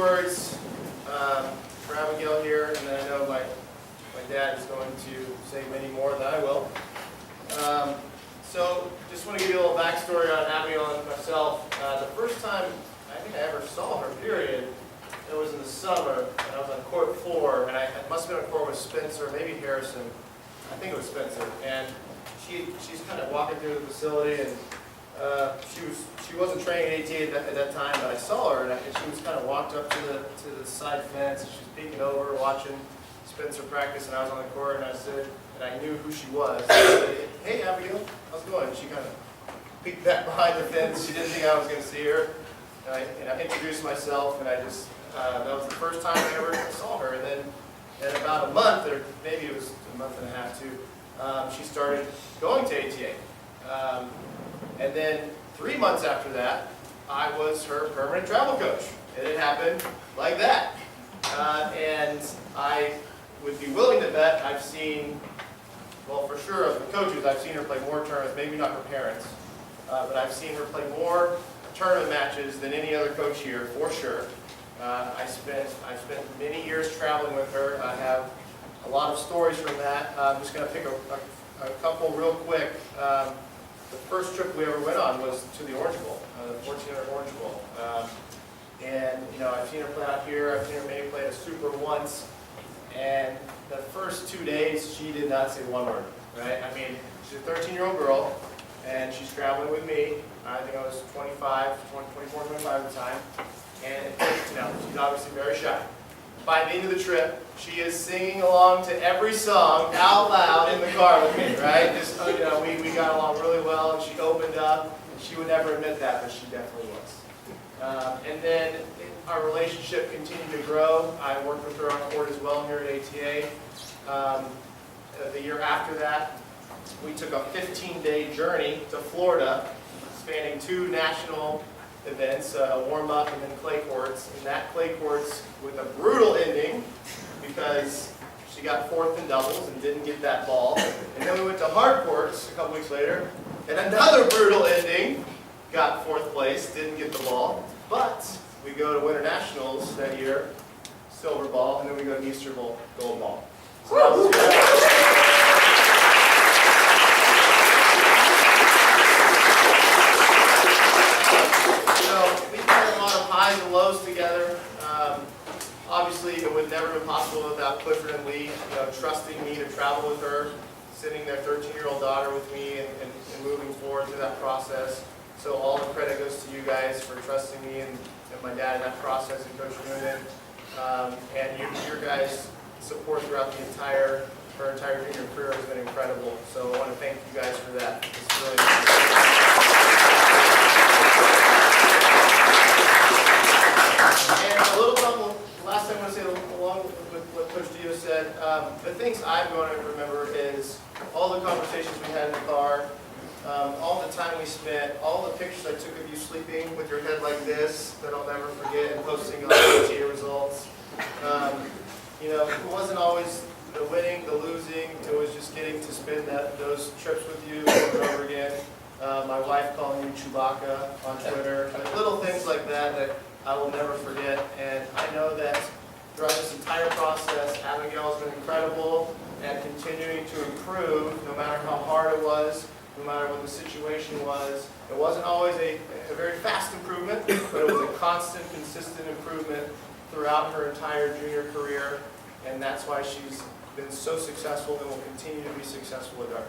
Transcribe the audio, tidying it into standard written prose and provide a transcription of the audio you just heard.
words for Abigail here, and then I know my dad is going to say many more than I will. So just want to give you a little backstory on Abigail and myself. The first time I think I ever saw her, period, it was in the summer, and I was on court 4, and I must have been on court with Spencer, maybe Harrison. I think it was Spencer, and she's kind of walking through the facility, and she wasn't training AT at that time, but I saw her, and she was kind of walked up to the side fence, and she was peeking over, watching Spencer practice, and I was on the court, and I said, and I knew who she was. I said, "Hey, Abigail, how's it going?" And she kind of peeked back behind the fence. She didn't think I was going to see her, and I introduced myself, and I just that was the first time I ever saw her. And then, in about a month, or maybe it was a month and a half too, she started going to ATA. And then 3 months after that, I was her permanent travel coach. And it happened like that. And I would be willing to bet I've seen, well, for sure, of the coaches, I've seen her play more tournaments, maybe not her parents, but I've seen her play more tournament matches than any other coach here, for sure. I've spent many years traveling with her. I have a lot of stories from that. I'm just going to pick a couple real quick. The first trip we ever went on was to the Orange Bowl, the 1400 Orange Bowl. And, you know, I've seen her play out here. I've seen her maybe play a super once. And the first 2 days, she did not say one word, right? I mean, she's a 13-year-old girl, and she's traveling with me. I think I was 24, 25 at the time. And, you know, she's obviously very shy. By the end of the trip, she is singing along to every song out loud in the car with me, right? Just, you know, we got along really well, and she opened up. And she would never admit that, but she definitely was. And then our relationship continued to grow. I worked with her on court as well here at ATA. The year after that, we took a 15-day journey to Florida, spanning 2 national events, a warm-up and then clay courts. And that clay courts with a brutal ending because she got 4th in doubles and didn't get that ball. And then we went to hard courts a couple weeks later, and another brutal ending, got 4th place, didn't get the ball. But we go to Winter Nationals that year, silver ball, and then we go to Easter Bowl, gold ball. So that was good. Highs and lows together. Obviously, it would never have been possible without Clifford and Lee, you know, trusting me to travel with her, sending their 13-year-old daughter with me, and moving forward through that process. So all the credit goes to you guys for trusting me and my dad in that process, and Coach Noonan, and your guys' support throughout her entire junior career has been incredible. So I want to thank you guys for that. It's really And a little something, last thing I want to say along with what Coach Dio said, the things I'm going to remember is all the conversations we had in the car, all the time we spent, all the pictures I took of you sleeping with your head like this that I'll never forget, and posting on the results. You know, it wasn't always the winning, the losing, it was just getting to spend those trips with you over and over again. My wife calling you Chewbacca on Twitter, little things like that I will never forget. And I know that throughout this entire process, Abigail has been incredible and continuing to improve no matter how hard it was, no matter what the situation was. It wasn't always a very fast improvement, but it was a constant, consistent improvement throughout her entire junior career. And that's why she's been so successful and will continue to be successful with her.